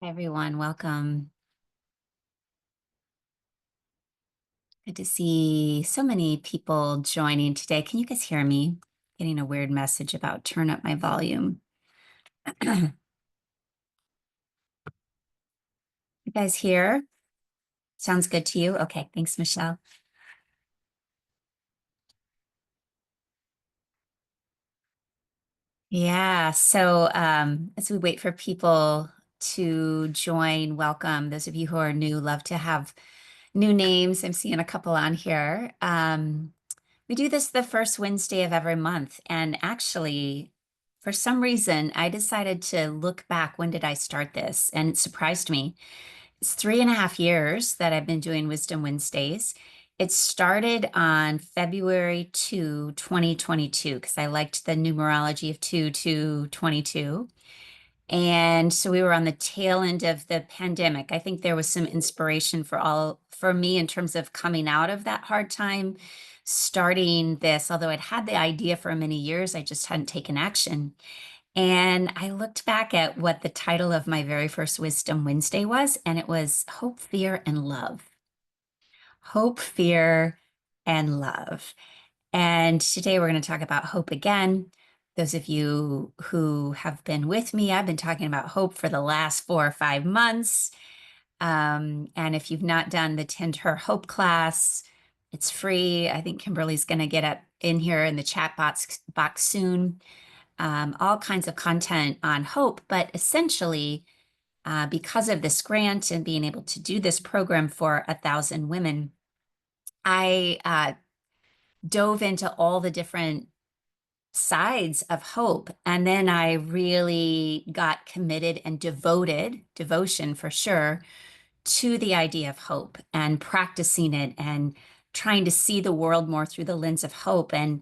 Hi, everyone. Welcome. Good to see so many people joining today. Can you guys hear me? Getting a weird message about turn up my volume. You guys hear? Sounds good to you? Okay, thanks, Michelle. Yeah, so as we wait for people to join, welcome. Those of you who are new, love to have new names. I'm seeing a couple on here. We do this the first Wednesday of every month. And actually, for some reason, I decided to look back. When did I start this? And it surprised me. It's 3.5 years that I've been doing Wisdom Wednesdays. It started on February 2022, because I liked the numerology of 2222. And so we were on the tail end of the pandemic. I think there was some inspiration for me in terms of coming out of that hard time, starting this, although I'd had the idea for many years, I just hadn't taken action. And I looked back at what the title of my very first Wisdom Wednesday was, and it was Hope, Fear, and Love. Hope, Fear, and Love. And today we're going to talk about hope again. Those of you who have been with me, I've been talking about hope for the last 4 or 5 months. And if you've not done the Tend Her Hope class, it's free. I think Kimberly's going to get up in here in the chat box soon. All kinds of content on hope, but essentially, because of this grant and being able to do this program for 1,000 women, I dove into all the different sides of hope. And then I really got committed and devotion for sure, to the idea of hope and practicing it and trying to see the world more through the lens of hope. And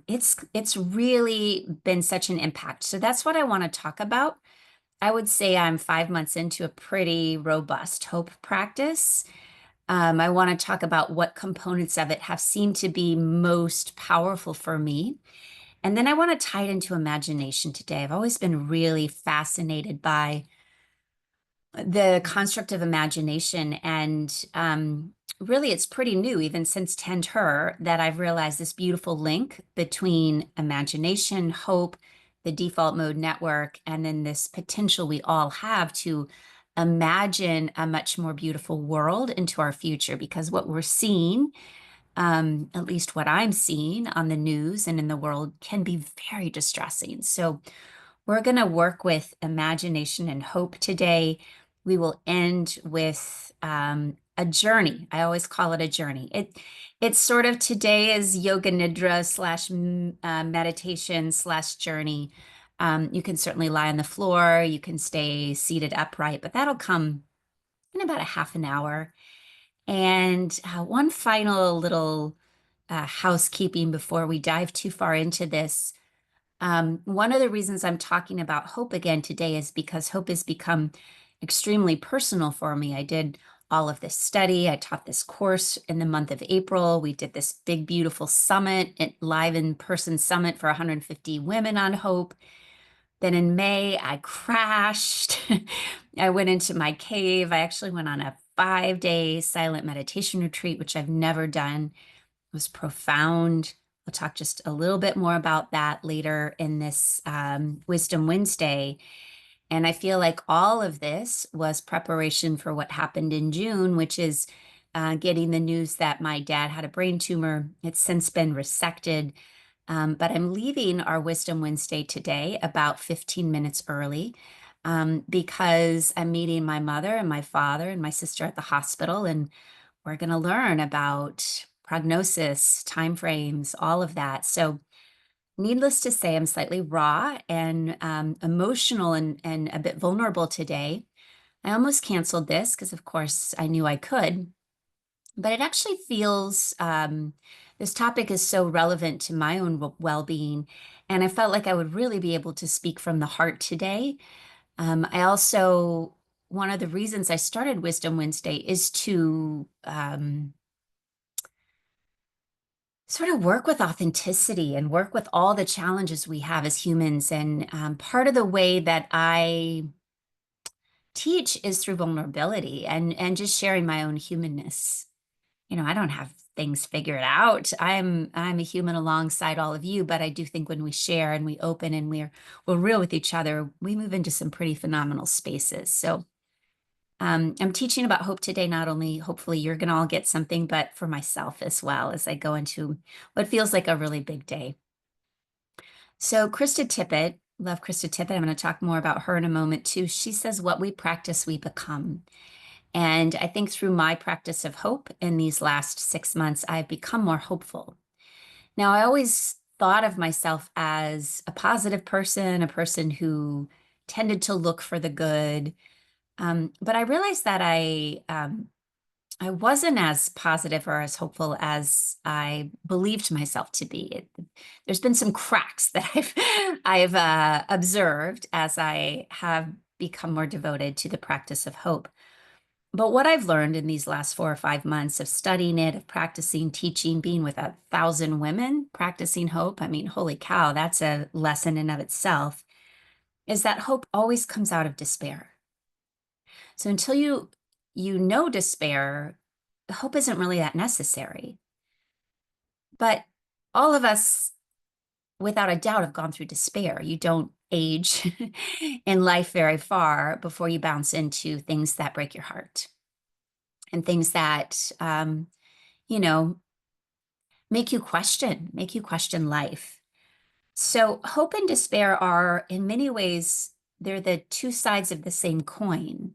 it's really been such an impact. So that's what I want to talk about. I would say I'm 5 months into a pretty robust hope practice. I want to talk about what components of it have seemed to be most powerful for me. And then I want to tie it into imagination today. I've always been really fascinated by the construct of imagination. And really, it's pretty new, even since Tend Her, that I've realized this beautiful link between imagination, hope, the default mode network, and then this potential we all have to imagine a much more beautiful world into our future. Because what we're seeing, at least what I'm seeing on the news and in the world, can be very distressing. So we're going to work with imagination and hope today. We will end with a journey. I always call it a journey. It's sort of today is yoga nidra slash meditation slash journey. You can certainly lie on the floor. You can stay seated upright, but that'll come in about a half an hour. And one final little housekeeping before we dive too far into this. One of the reasons I'm talking about hope again today is because hope has become extremely personal for me. I did all of this study. I taught this course in the month of April. We did this big, beautiful summit, live in-person summit for 150 women on hope. Then in May, I crashed. I went into my cave. I actually went on a 5-day silent meditation retreat, which I've never done. It was profound. We'll talk just a little bit more about that later in this Wisdom Wednesday. And I feel like all of this was preparation for what happened in June, which is getting the news that my dad had a brain tumor. It's since been resected. But I'm leaving our Wisdom Wednesday today about 15 minutes early because I'm meeting my mother and my father and my sister at the hospital, and we're going to learn about prognosis, timeframes, all of that. So, needless to say, I'm slightly raw and emotional and a bit vulnerable today. I almost canceled this because, of course, I knew I could, but it actually feels this topic is so relevant to my own well-being, and I felt like I would really be able to speak from the heart today. I also, one of the reasons I started Wisdom Wednesday is to sort of work with authenticity and work with all the challenges we have as humans. And part of the way that I teach is through vulnerability and just sharing my own humanness. I don't have things figured out. I'm a human alongside all of you, but I do think when we share and we open and we're real with each other, we move into some pretty phenomenal spaces. So I'm teaching about hope today. Not only hopefully you're going to all get something, but for myself as well as I go into what feels like a really big day. So Krista Tippet, love Krista Tippet. I'm going to talk more about her in a moment too. She says, what we practice, we become. And I think through my practice of hope in these last 6 months, I've become more hopeful. Now, I always thought of myself as a positive person, a person who tended to look for the good. But I realized that I wasn't as positive or as hopeful as I believed myself to be. There's been some cracks that I've observed as I have become more devoted to the practice of hope. But what I've learned in these last 4 or 5 months of studying it, of practicing, teaching, being with 1,000 women, practicing hope, I mean, holy cow, that's a lesson in of itself, is that hope always comes out of despair. So until you know despair, hope isn't really that necessary. But all of us, without a doubt, have gone through despair. You don't age in life very far before you bounce into things that break your heart and things that, you know, make you question life. So hope and despair are, in many ways, they're the two sides of the same coin.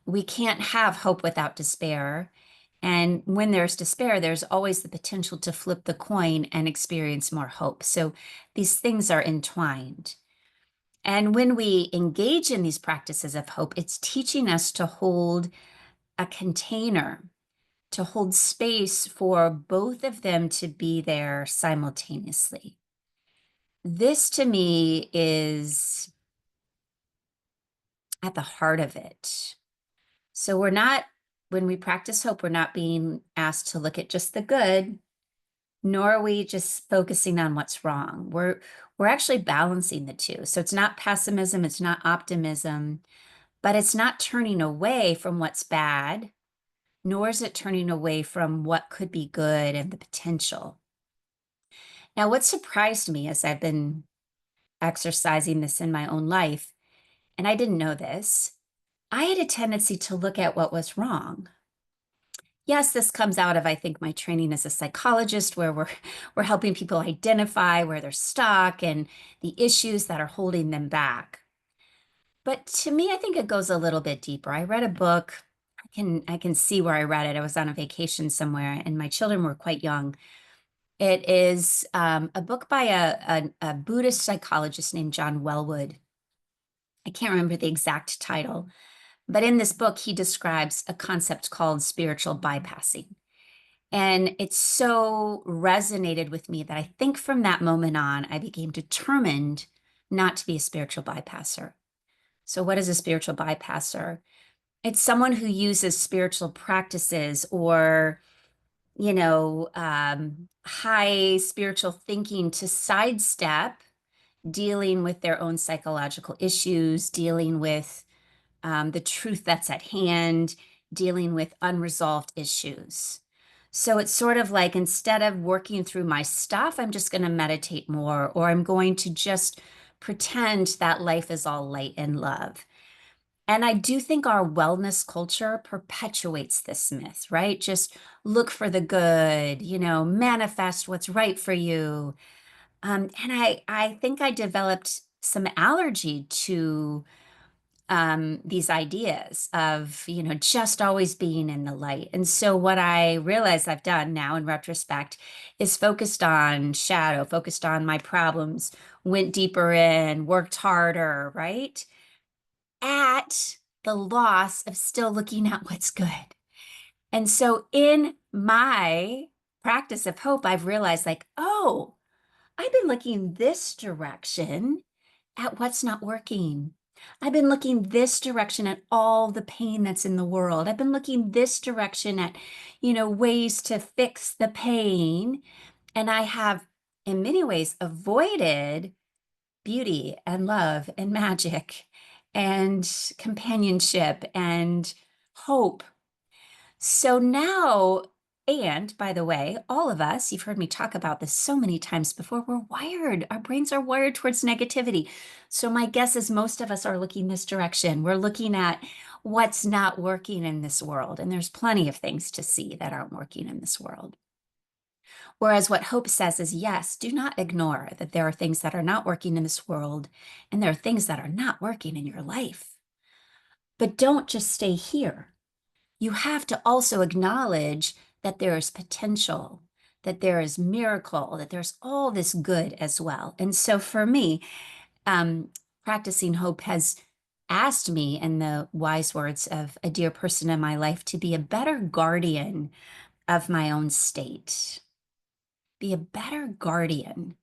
We can't have hope without despair. And when there's despair, there's always the potential to flip the coin and experience more hope. So these things are entwined. And when we engage in these practices of hope, it's teaching us to hold a container, to hold space for both of them to be there simultaneously. This to me is at the heart of it. So when we practice hope, we're not being asked to look at just the good, nor are we just focusing on what's wrong. We're actually balancing the two. So it's not pessimism, it's not optimism, but it's not turning away from what's bad, nor is it turning away from what could be good and the potential. Now, what surprised me as I've been exercising this in my own life, and I didn't know this, I had a tendency to look at what was wrong. Yes, this comes out of, I think, my training as a psychologist, where we're helping people identify where they're stuck and the issues that are holding them back. But to me, I think it goes a little bit deeper. I read a book. I can see where I read it. I was on a vacation somewhere, and my children were quite young. It is a book by a Buddhist psychologist named John Welwood. I can't remember the exact title, but in this book, he describes a concept called spiritual bypassing. And it so resonated with me that I think from that moment on, I became determined not to be a spiritual bypasser. So, what is a spiritual bypasser? It's someone who uses spiritual practices or, high spiritual thinking to sidestep dealing with their own psychological issues, dealing with the truth that's at hand, dealing with unresolved issues. So it's sort of like instead of working through my stuff, I'm just going to meditate more, or I'm going to just pretend that life is all light and love. And I do think our wellness culture perpetuates this myth, right? Just look for the good, manifest what's right for you. And I think I developed some allergy to these ideas of, just always being in the light. And so what I realize I've done now in retrospect is focused on shadow, focused on my problems, went deeper in, worked harder, right? At the loss of still looking at what's good. And so in my practice of hope, I've realized like, oh, I've been looking this direction at what's not working. I've been looking this direction at all the pain that's in the world. I've been looking this direction at, ways to fix the pain. And I have, in many ways, avoided beauty and love and magic and companionship and hope. So now, and by the way, all of us, you've heard me talk about this so many times before, we're wired. Our brains are wired towards negativity. So my guess is most of us are looking this direction. We're looking at what's not working in this world. And there's plenty of things to see that aren't working in this world. Whereas what hope says is, yes, do not ignore that there are things that are not working in this world, and there are things that are not working in your life. But don't just stay here. You have to also acknowledge that there is potential, that there is miracle, that there's all this good as well. And so for me, um, practicing hope has asked me, in the wise words of a dear person in my life, to be a better guardian of my own state, be a better guardian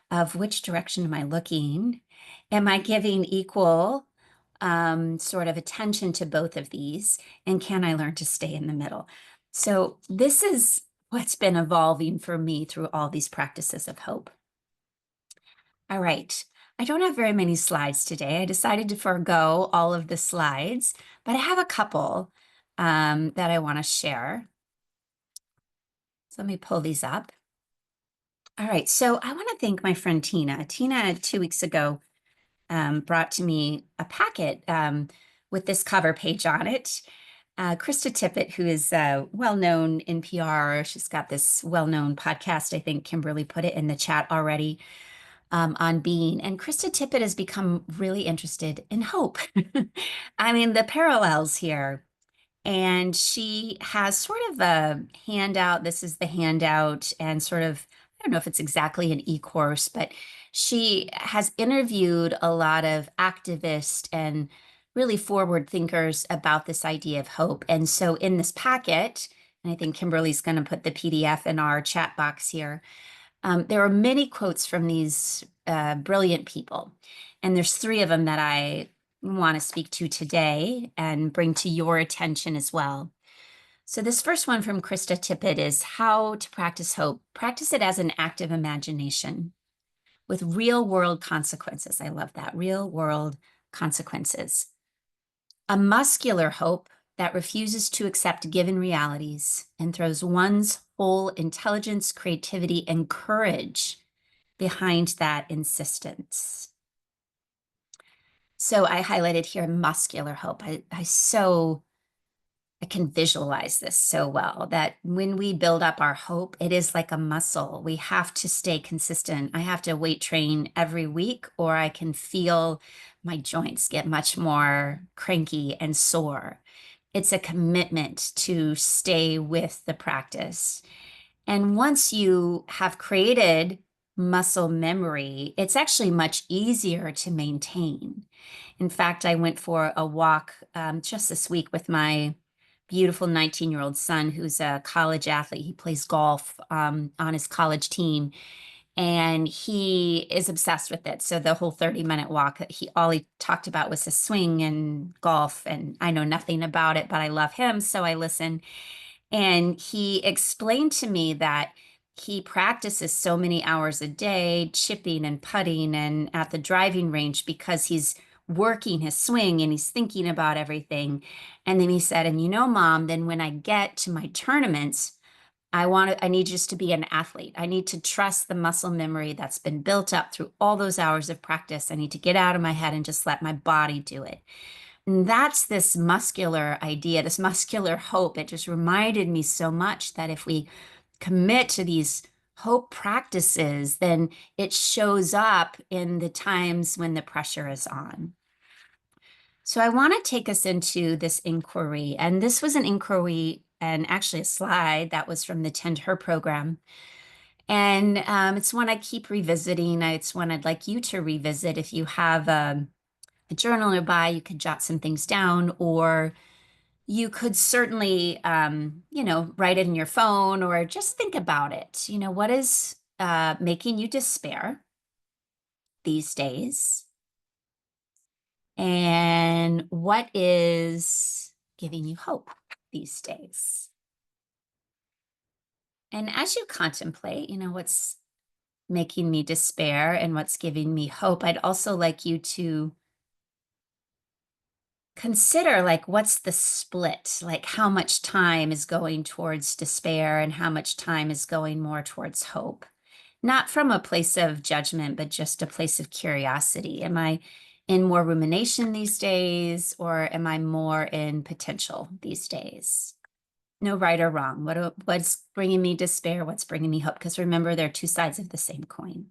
of which direction am I looking? Am I giving equal sort of attention to both of these? And can I learn to stay in the middle? So this is what's been evolving for me through all these practices of hope. All right. I don't have very many slides today. I decided to forego all of the slides, but I have a couple that I want to share. So let me pull these up. All right. So I want to thank my friend Tina. Tina, 2 weeks ago, brought to me a packet with this cover page on it. Krista Tippet, who is well-known in PR, she's got this well-known podcast. I think Kimberly put it in the chat already, on being. And Krista Tippet has become really interested in hope. I mean, the parallels here. And she has sort of a handout. This is the handout, and sort of, I don't know if it's exactly an e-course, but she has interviewed a lot of activists and really forward thinkers about this idea of hope. And so in this packet, and I think Kimberly's going to put the PDF in our chat box here, there are many quotes from these brilliant people. And there's three of them that I want to speak to today and bring to your attention as well. So this first one from Krista Tippet is how to practice hope. Practice it as an active imagination with real world consequences. I love that. Real world consequences. A muscular hope that refuses to accept given realities and throws one's whole intelligence, creativity, and courage behind that insistence. So I highlighted here muscular hope. I can visualize this so well, that when we build up our hope, it is like a muscle. We have to stay consistent. I have to weight train every week, or I can feel my joints get much more cranky and sore. It's a commitment to stay with the practice. And once you have created muscle memory, it's actually much easier to maintain. In fact, I went for a walk just this week with my beautiful 19-year-old son, who's a college athlete. He plays golf on his college team, and he is obsessed with it. So the whole 30-minute walk, all he talked about was his swing and golf, and I know nothing about it, but I love him, so I listen. And he explained to me that he practices so many hours a day, chipping and putting and at the driving range, because he's working his swing and he's thinking about everything. And then he said, and you know, Mom, then when I get to my tournaments, I need just to be an athlete. I need to trust the muscle memory that's been built up through all those hours of practice. I need to get out of my head and just let my body do it. And that's this muscular idea, this muscular hope. It just reminded me so much that if we commit to these hope practices, then it shows up in the times when the pressure is on. So I want to take us into this inquiry. And this was an inquiry and actually a slide that was from the Tend Her program. And it's one I keep revisiting. It's one I'd like you to revisit. If you have a journal nearby, you could jot some things down, or you could certainly, write it in your phone, or just think about it. What is making you despair these days? And what is giving you hope these days? And as you contemplate, what's making me despair and what's giving me hope, I'd also like you to consider like what's the split? Like how much time is going towards despair and how much time is going more towards hope? Not from a place of judgment, but just a place of curiosity. Am I in more rumination these days, or am I more in potential these days? No right or wrong. What's bringing me despair? What's bringing me hope? Because remember, they're two sides of the same coin.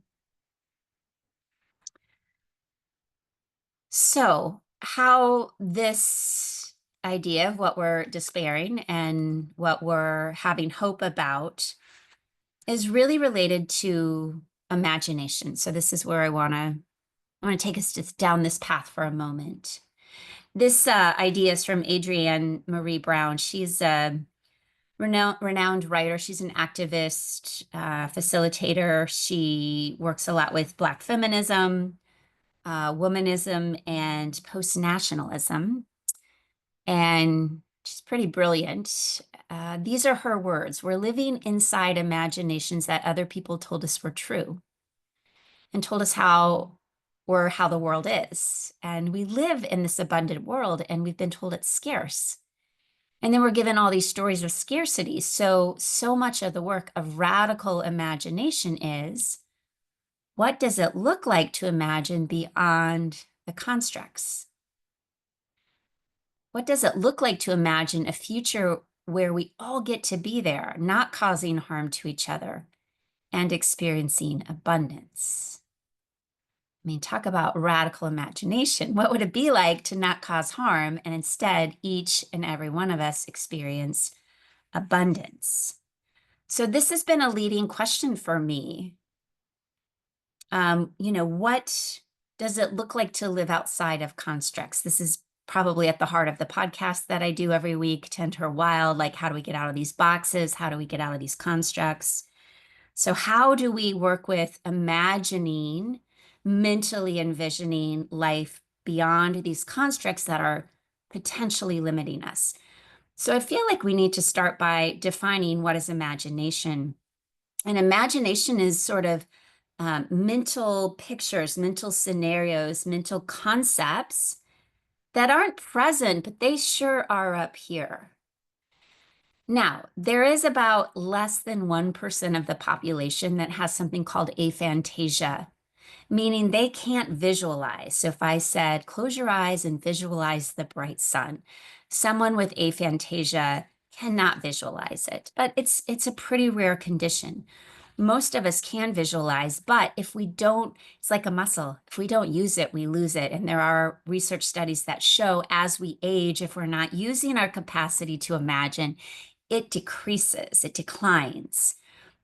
So, how this idea of what we're despairing and what we're having hope about is really related to imagination. So, this is where I want to take us just down this path for a moment. This idea is from Adrienne Marie Brown. She's a renowned writer. She's an activist, facilitator. She works a lot with Black feminism, womanism, and post-nationalism. And she's pretty brilliant. These are her words. We're living inside imaginations that other people told us were true and told us how the world is. And we live in this abundant world, and we've been told it's scarce. And then we're given all these stories of scarcity. So much of the work of radical imagination is, what does it look like to imagine beyond the constructs? What does it look like to imagine a future where we all get to be there, not causing harm to each other and experiencing abundance? I mean, talk about radical imagination. What would it be like to not cause harm and instead each and every one of us experience abundance? So this has been a leading question for me. What does it look like to live outside of constructs? This is probably at the heart of the podcast that I do every week, 10 to Wild. Like, how do we get out of these boxes? How do we get out of these constructs? So how do we work with imagining, mentally envisioning life beyond these constructs that are potentially limiting us? So I feel like we need to start by defining what is imagination. And imagination is sort of mental pictures, mental scenarios, mental concepts that aren't present, but they sure are up here. Now, there is about less than 1% of the population that has something called aphantasia, meaning they can't visualize. So if I said, close your eyes and visualize the bright sun, someone with aphantasia cannot visualize it, but it's a pretty rare condition. Most of us can visualize, but if we don't, it's like a muscle. If we don't use it, we lose it. And there are research studies that show as we age, if we're not using our capacity to imagine, it decreases, it declines.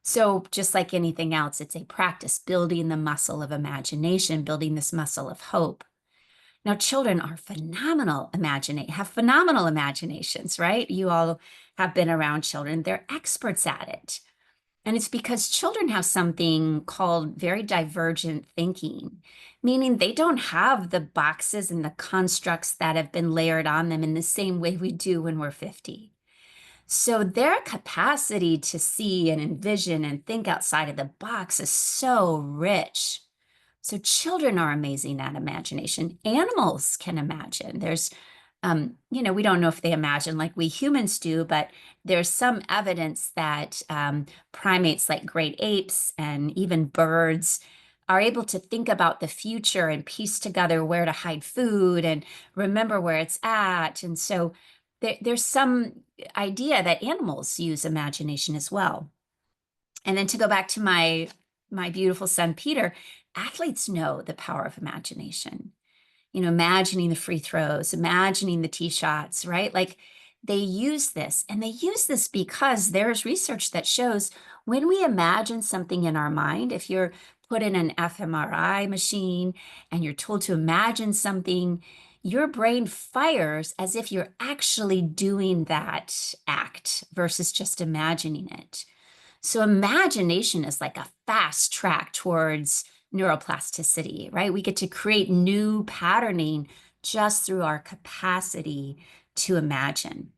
So just like anything else, it's a practice, building the muscle of imagination, building this muscle of hope. Now, children are have phenomenal imaginations, right? You all have been around children. They're experts at it. And it's because children have something called very divergent thinking, meaning they don't have the boxes and the constructs that have been layered on them in the same way we do when we're 50. So their capacity to see and envision and think outside of the box is so rich. So children are amazing at imagination. Animals can imagine. We don't know if they imagine like we humans do, but there's some evidence that primates like great apes and even birds are able to think about the future and piece together where to hide food and remember where it's at. And so there's some idea that animals use imagination as well. And then to go back to my beautiful son, Peter, athletes know the power of imagination. Imagining the free throws, imagining the tee shots, right? Like they use this, and they use this because there's research that shows when we imagine something in our mind, if you're put in an fMRI machine and you're told to imagine something, your brain fires as if you're actually doing that act versus just imagining it. So imagination is like a fast track towards neuroplasticity, right? We get to create new patterning just through our capacity to imagine.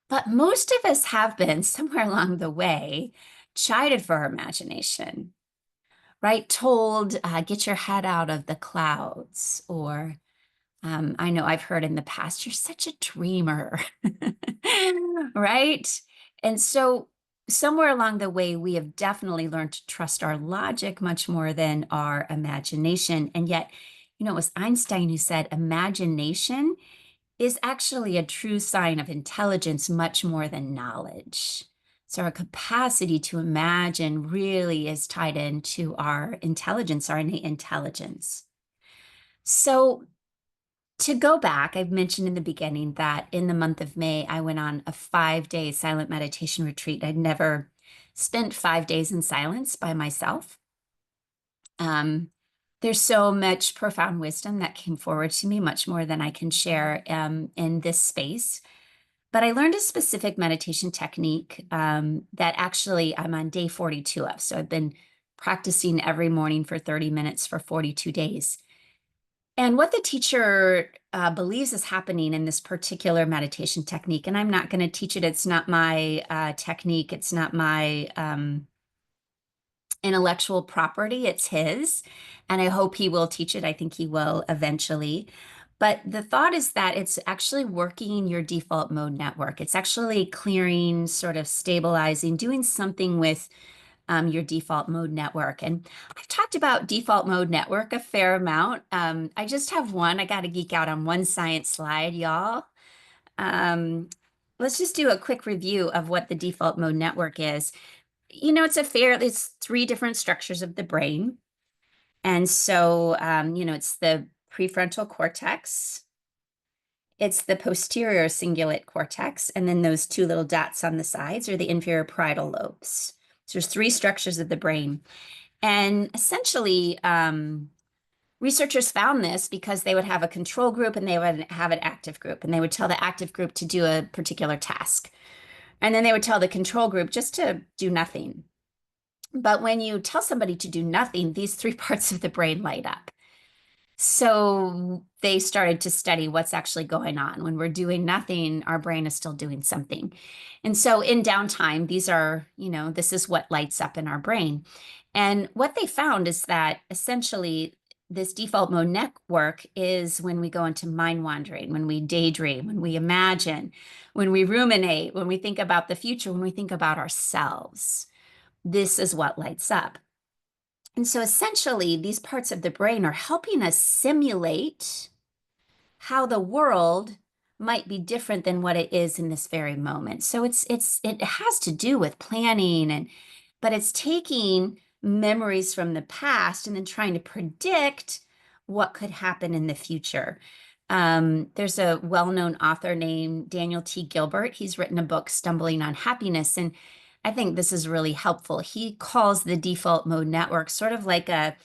But most of us have been somewhere along the way chided for our imagination, right? Told, get your head out of the clouds, or I know I've heard in the past, you're such a dreamer, right? And so somewhere along the way, we have definitely learned to trust our logic much more than our imagination. And yet, it was Einstein who said imagination is actually a true sign of intelligence much more than knowledge. So our capacity to imagine really is tied into our intelligence, our innate intelligence. So to go back, I've mentioned in the beginning that in the month of May, I went on a 5-day silent meditation retreat. I'd never spent 5 days in silence by myself. There's so much profound wisdom that came forward to me, much more than I can share in this space. But I learned a specific meditation technique that actually I'm on day 42 of. So I've been practicing every morning for 30 minutes for 42 days. And what the teacher believes is happening in this particular meditation technique, and I'm not going to teach it. It's not my technique. It's not my intellectual property. It's his. And I hope he will teach it. I think he will eventually. But the thought is that it's actually working your default mode network. It's actually clearing, sort of stabilizing, doing something with your default mode network. And I've talked about default mode network a fair amount. I just have one. I got to geek out on one science slide, y'all. Let's just do a quick review of what the default mode network is. It's 3 different structures of the brain. And so, it's the prefrontal cortex, it's the posterior cingulate cortex, and then those 2 little dots on the sides are the inferior parietal lobes. So there's 3 structures of the brain. And essentially, researchers found this because they would have a control group and they would have an active group, and they would tell the active group to do a particular task. And then they would tell the control group just to do nothing. But when you tell somebody to do nothing, these 3 parts of the brain light up. So they started to study what's actually going on. When we're doing nothing, our brain is still doing something. And so in downtime, this is what lights up in our brain. And what they found is that essentially this default mode network is when we go into mind wandering, when we daydream, when we imagine, when we ruminate, when we think about the future, when we think about ourselves. This is what lights up. And so essentially, these parts of the brain are helping us simulate how the world might be different than what it is in this very moment. So it has to do with planning, but it's taking memories from the past and then trying to predict what could happen in the future. There's a well-known author named Daniel T. Gilbert. He's written a book, Stumbling on Happiness, and I think this is really helpful. He calls the default mode network sort of like an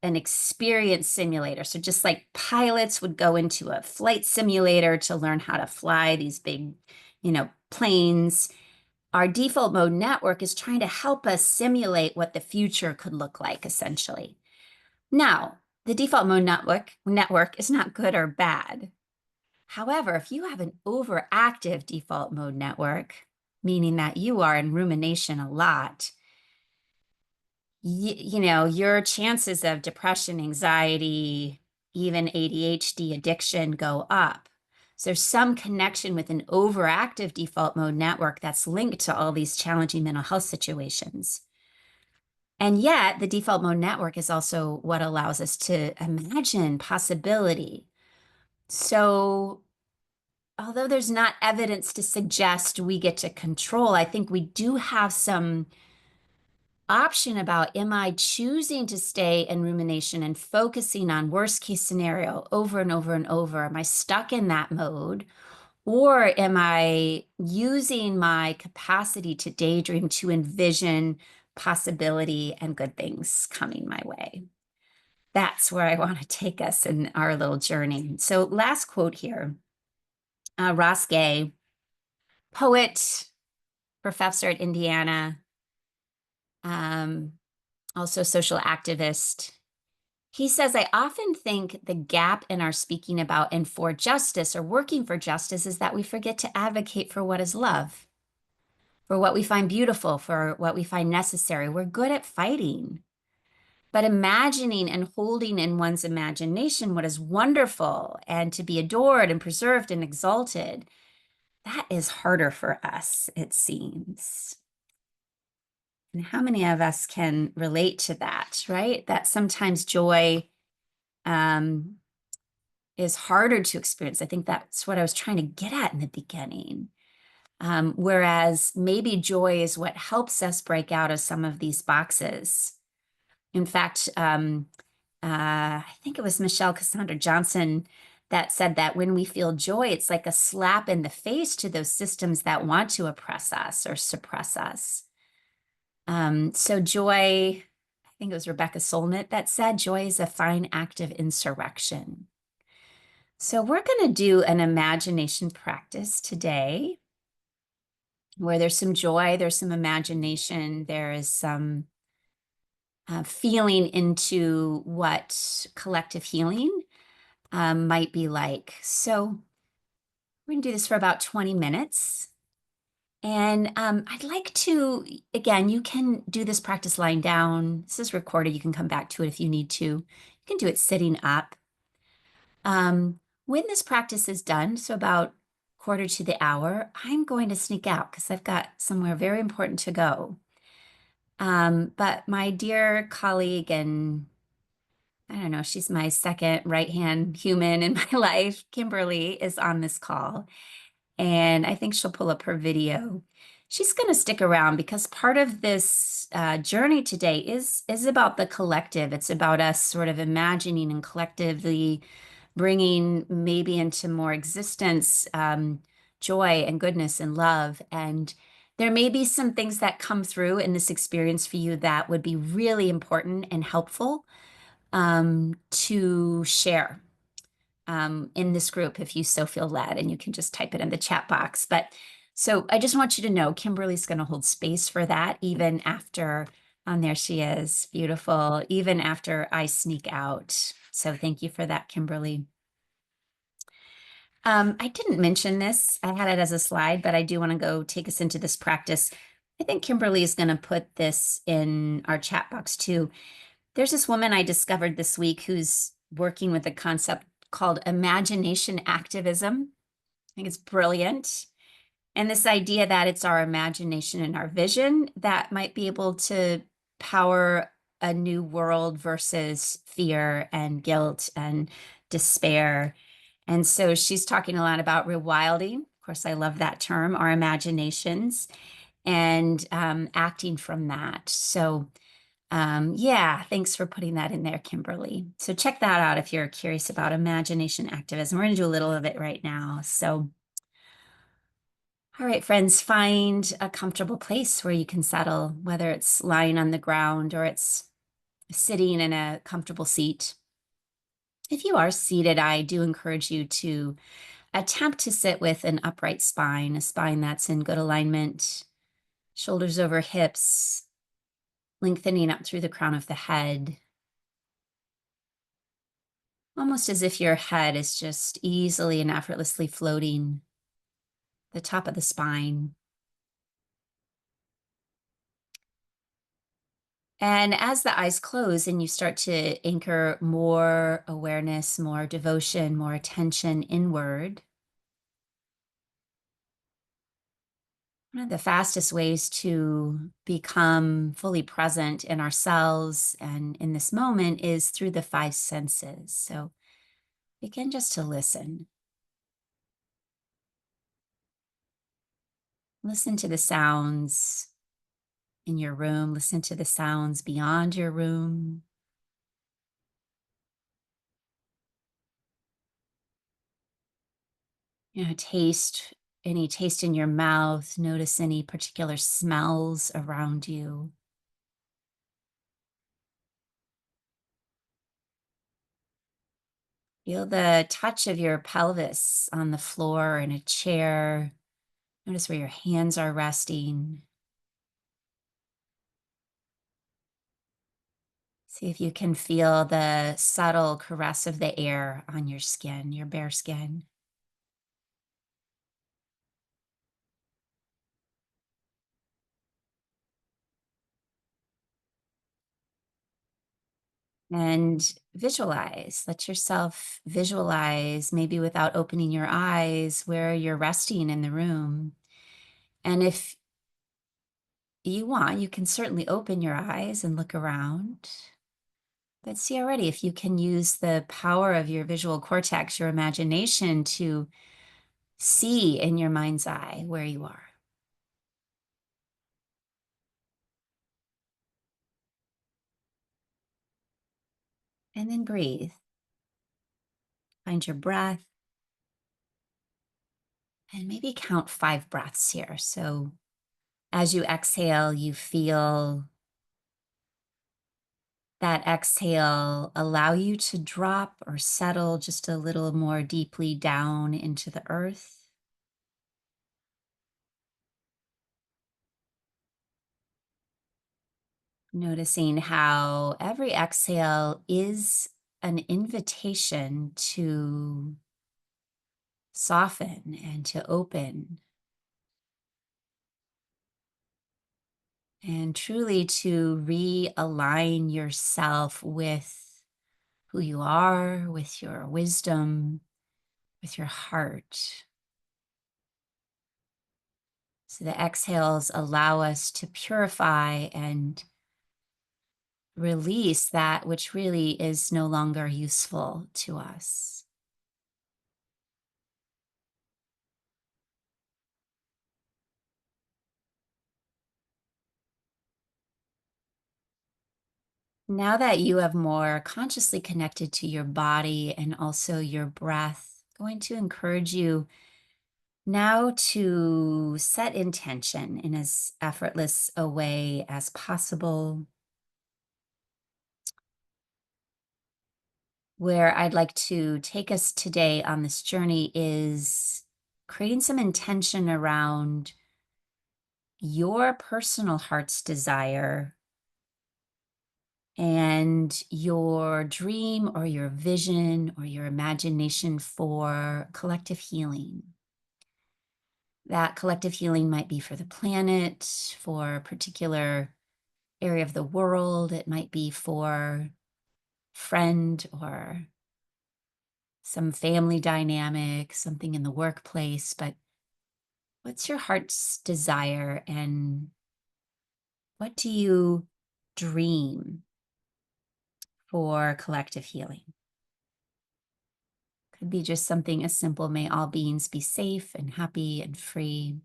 experience simulator. So just like pilots would go into a flight simulator to learn how to fly these big, planes, our default mode network is trying to help us simulate what the future could look like, essentially. Now, the default mode network is not good or bad. However, if you have an overactive default mode network, meaning that you are in rumination a lot, your chances of depression, anxiety, even ADHD addiction go up. So there's some connection with an overactive default mode network that's linked to all these challenging mental health situations. And yet the default mode network is also what allows us to imagine possibility. So although there's not evidence to suggest we get to control, I think we do have some option about, am I choosing to stay in rumination and focusing on worst case scenario over and over and over? Am I stuck in that mode? Or am I using my capacity to daydream to envision possibility and good things coming my way? That's where I want to take us in our little journey. So last quote here, Ross Gay, poet, professor at Indiana, also social activist. He says, I often think the gap in our speaking about and for justice or working for justice is that we forget to advocate for what is love, for what we find beautiful, for what we find necessary. We're good at fighting. But imagining and holding in one's imagination what is wonderful and to be adored and preserved and exalted, that is harder for us, it seems. And how many of us can relate to that, right? That sometimes joy um, is harder to experience. I think that's what I was trying to get at in the beginning. Whereas maybe joy is what helps us break out of some of these boxes. In fact, I think it was Michelle Cassandra Johnson that said that when we feel joy, it's like a slap in the face to those systems that want to oppress us or suppress us. So joy, I think it was Rebecca Solnit that said, joy is a fine act of insurrection. So we're going to do an imagination practice today where there's some joy, there's some imagination, there is some feeling into what collective healing might be like. So we're going to do this for about 20 minutes. And I'd like to, again, you can do this practice lying down. This is recorded. You can come back to it if you need to. You can do it sitting up. When this practice is done, so about quarter to the hour, I'm going to sneak out because I've got somewhere very important to go. But my dear colleague, and I don't know, she's my second right-hand human in my life, Kimberly, is on this call. And I think she'll pull up her video. She's going to stick around because part of this journey today is about the collective. It's about us sort of imagining and collectively bringing maybe into more existence joy and goodness and love. And there may be some things that come through in this experience for you that would be really important and helpful to share in this group if you so feel led, and you can just type it in the chat box. But so I just want you to know Kimberly's going to hold space for that even after, there she is, beautiful, even after I sneak out. So thank you for that, Kimberly. I didn't mention this. I had it as a slide, but I do want to go take us into this practice. I think Kimberly is going to put this in our chat box too. There's this woman I discovered this week who's working with a concept called imagination activism. I think it's brilliant. And this idea that it's our imagination and our vision that might be able to power a new world versus fear and guilt and despair. And so she's talking a lot about rewilding. Of course, I love that term, our imaginations, and acting from that. So yeah, thanks for putting that in there, Kimberly. So check that out if you're curious about imagination activism. We're going to do a little of it right now. So, all right, friends, find a comfortable place where you can settle, whether it's lying on the ground or it's sitting in a comfortable seat. If you are seated, I do encourage you to attempt to sit with an upright spine, a spine that's in good alignment, shoulders over hips, lengthening up through the crown of the head. Almost as if your head is just easily and effortlessly floating the top of the spine. And as the eyes close and you start to anchor more awareness, more devotion, more attention inward, one of the fastest ways to become fully present in ourselves and in this moment is through the five senses. So begin just to listen. Listen to the sounds in your room. Listen to the sounds beyond your room. Taste any taste in your mouth. Notice any particular smells around you. Feel the touch of your pelvis on the floor in a chair. Notice where your hands are resting. See if you can feel the subtle caress of the air on your skin, your bare skin. And visualize. Let yourself visualize, maybe without opening your eyes, where you're resting in the room. And if you want, you can certainly open your eyes and look around. But see already if you can use the power of your visual cortex, your imagination, to see in your mind's eye where you are. And then breathe. Find your breath and maybe count 5 breaths here. So as you exhale, you feel that exhale allow you to drop or settle just a little more deeply down into the earth. Noticing how every exhale is an invitation to soften and to open, and truly to realign yourself with who you are, with your wisdom, with your heart. So the exhales allow us to purify and release that which really is no longer useful to us. Now that you have more consciously connected to your body and also your breath, going to encourage you now to set intention in as effortless a way as possible. Where I'd like to take us today on this journey is creating some intention around your personal heart's desire and your dream or your vision or your imagination for collective healing. That collective healing might be for the planet, for a particular area of the world. It might be for friend or some family dynamic, something in the workplace. But what's your heart's desire, and what do you dream for collective healing? Could be just something as simple, may all beings be safe and happy and free.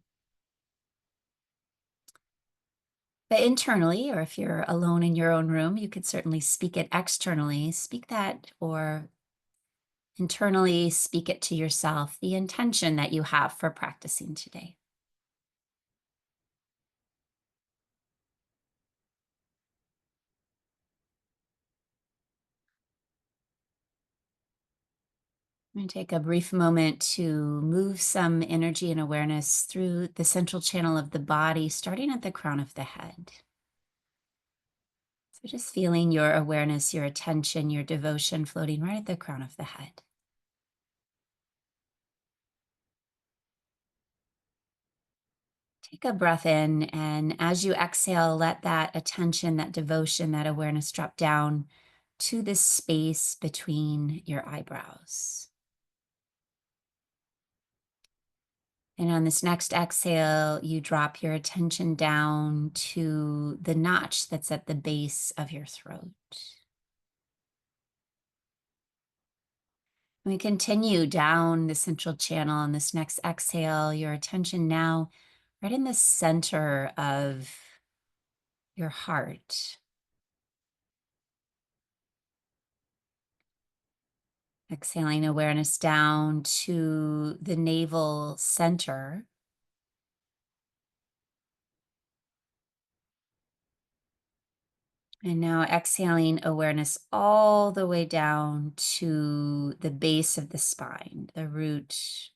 But internally, or if you're alone in your own room, you could certainly speak it externally. Speak that, or internally speak it to yourself, the intention that you have for practicing today. I'm going to take a brief moment to move some energy and awareness through the central channel of the body, starting at the crown of the head. So just feeling your awareness, your attention, your devotion floating right at the crown of the head. Take a breath in, and as you exhale, let that attention, that devotion, that awareness drop down to this space between your eyebrows. And on this next exhale, you drop your attention down to the notch that's at the base of your throat. We continue down the central channel on this next exhale, your attention now right in the center of your heart. Exhaling awareness down to the navel center. And now exhaling awareness all the way down to the base of the spine, the root,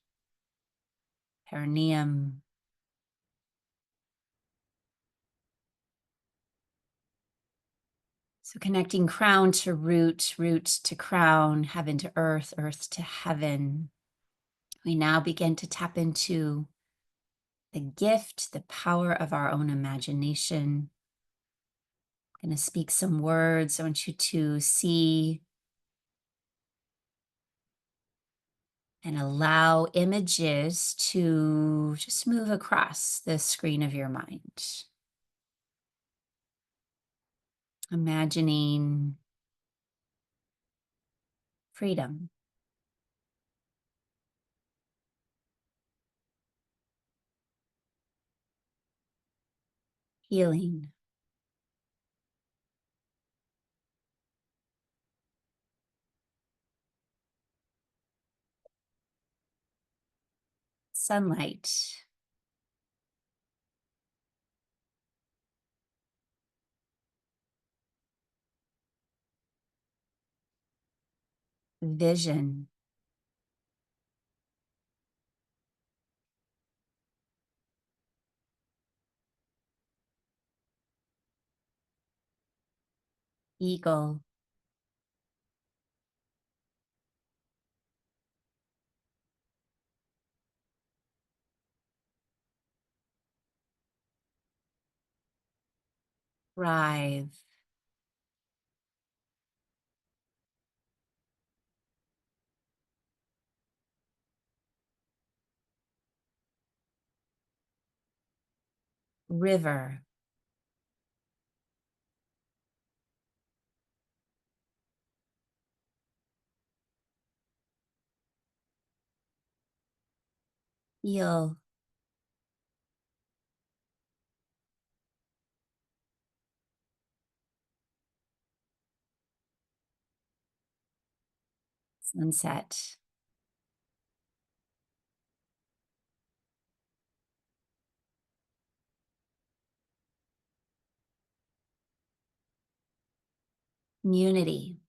perineum. So connecting crown to root, root to crown, heaven to earth, earth to heaven. We now begin to tap into the gift, the power of our own imagination, I'm going to speak some words. I want you to see and allow images to just move across the screen of your mind. Imagining freedom, healing, sunlight, vision, eagle, thrive, river, heal, sunset, community,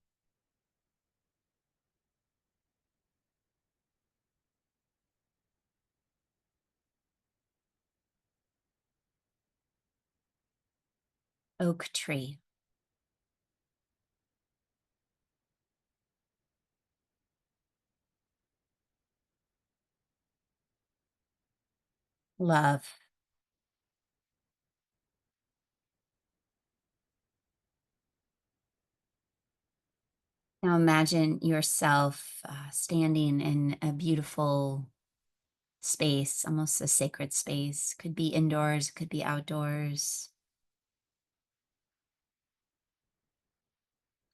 oak tree. Love. Now imagine yourself standing in a beautiful space, almost a sacred space. Could be indoors, could be outdoors.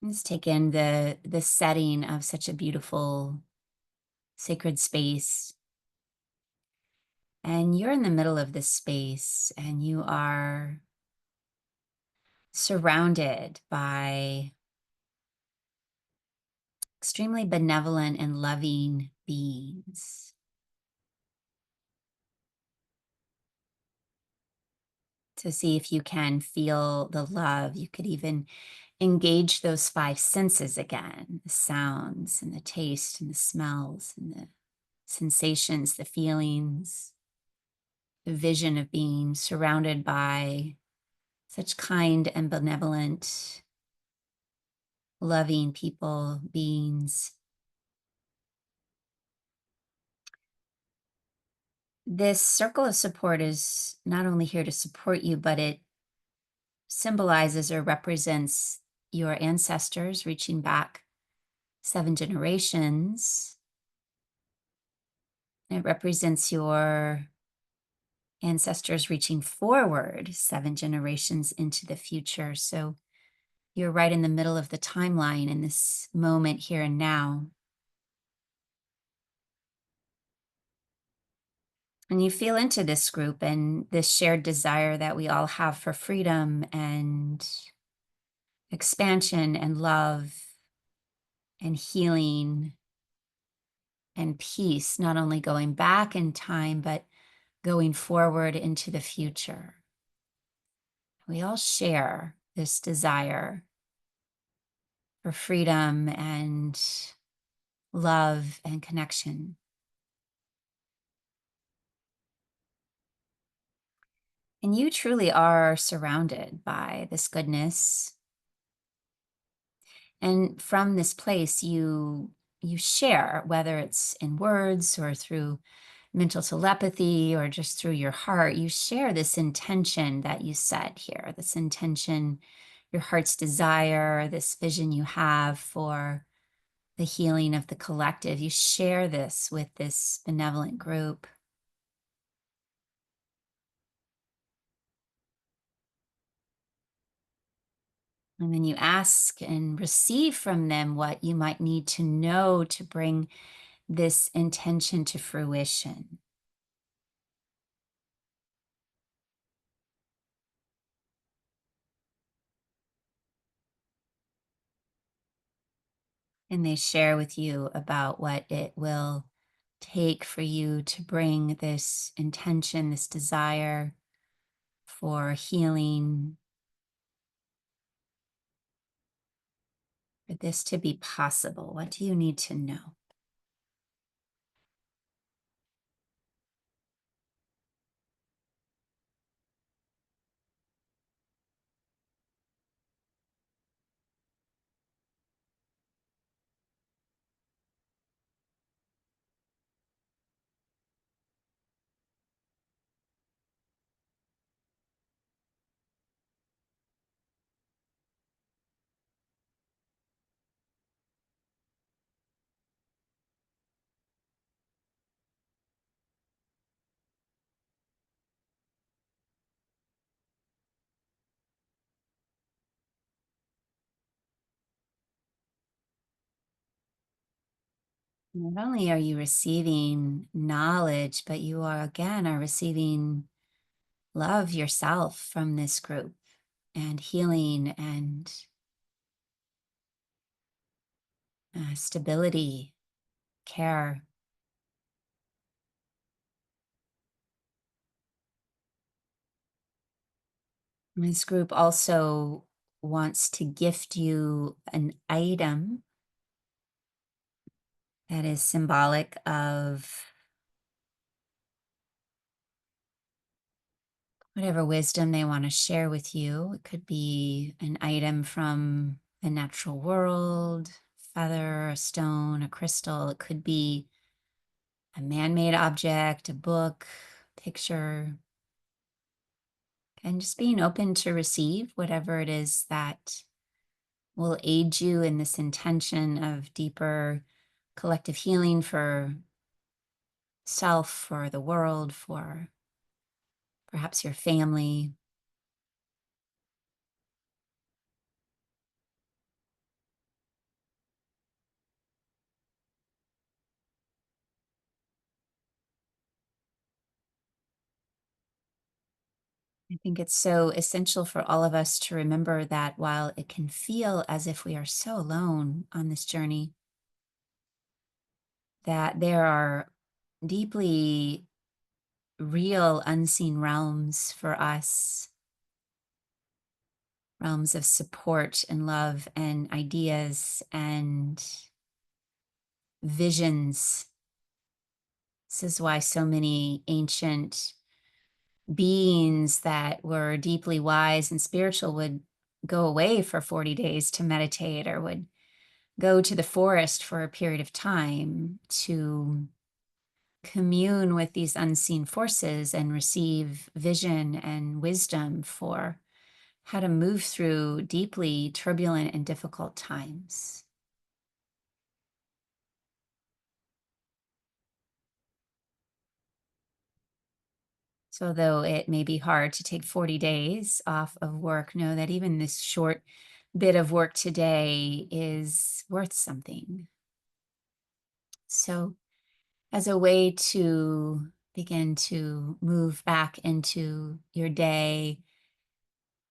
Just take in the setting of such a beautiful sacred space. And you're in the middle of this space and you are surrounded by extremely benevolent and loving beings. To see if you can feel the love. You could even engage those five senses again, the sounds and the taste and the smells and the sensations, the feelings, the vision of being surrounded by such kind and benevolent, loving people, beings. This circle of support is not only here to support you, but it symbolizes or represents your ancestors reaching back 7 generations. It represents your ancestors reaching forward 7 generations into the future. So you're right in the middle of the timeline in this moment here and now. And you feel into this group and this shared desire that we all have for freedom and expansion and love and healing and peace, not only going back in time, but going forward into the future. We all share this desire for freedom and love and connection. And you truly are surrounded by this goodness. And from this place, you share, whether it's in words or through mental telepathy or just through your heart, you share this intention that you set here, this intention your heart's desire, this vision you have for the healing of the collective. You share this with this benevolent group. And then you ask and receive from them what you might need to know to bring this intention to fruition. And they share with you about what it will take for you to bring this intention, this desire for healing, for this to be possible. What do you need to know? Not only are you receiving knowledge, but you are again are receiving love yourself from this group and healing and stability, care. This group also wants to gift you an item that is symbolic of whatever wisdom they want to share with you. It could be an item from the natural world, feather, a stone, a crystal. It could be a man-made object, a book, picture, and just being open to receive whatever it is that will aid you in this intention of deeper collective healing for self, for the world, for perhaps your family. I think it's so essential for all of us to remember that while it can feel as if we are so alone on this journey, that there are deeply real unseen realms for us, realms of support and love and ideas and visions. This is why so many ancient beings that were deeply wise and spiritual would go away for 40 days to meditate, or would go to the forest for a period of time to commune with these unseen forces and receive vision and wisdom for how to move through deeply turbulent and difficult times. So though it may be hard to take 40 days off of work, know that even this short bit of work today is worth something. So as a way to begin to move back into your day,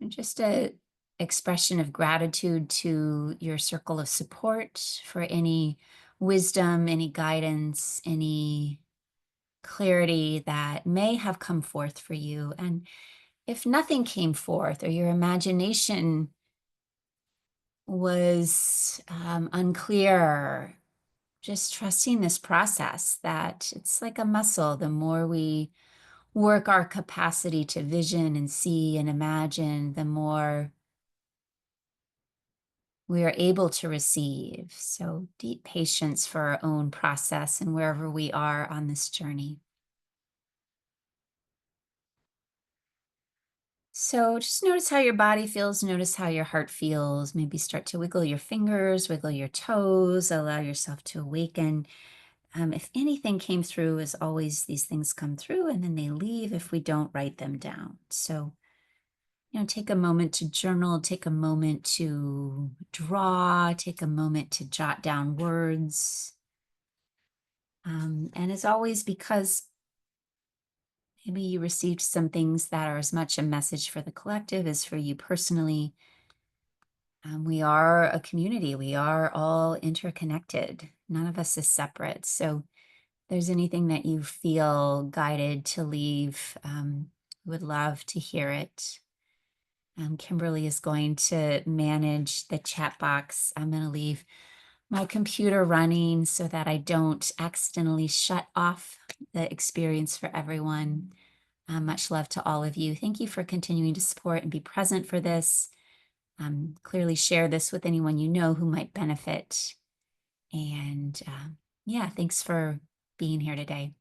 and just a expression of gratitude to your circle of support for any wisdom, any guidance, any clarity that may have come forth for you. And if nothing came forth, or your imagination was unclear, just trusting this process, that it's like a muscle. The more we work our capacity to vision and see and imagine, the more we are able to receive. So deep patience for our own process and wherever we are on this journey. So just notice how your body feels, notice how your heart feels. Maybe start to wiggle your fingers, wiggle your toes, allow yourself to awaken. If anything came through, as always, these things come through and then they leave if we don't write them down. So, take a moment to journal, take a moment to draw, take a moment to jot down words. And as always, because maybe you received some things that are as much a message for the collective as for you personally. We are a community. We are all interconnected. None of us is separate. So, if there's anything that you feel guided to leave, would love to hear it. Kimberly is going to manage the chat box. I'm going to leave my computer running so that I don't accidentally shut off the experience for everyone. Much love to all of you. Thank you for continuing to support and be present for this. Clearly share this with anyone you know who might benefit. And yeah, thanks for being here today.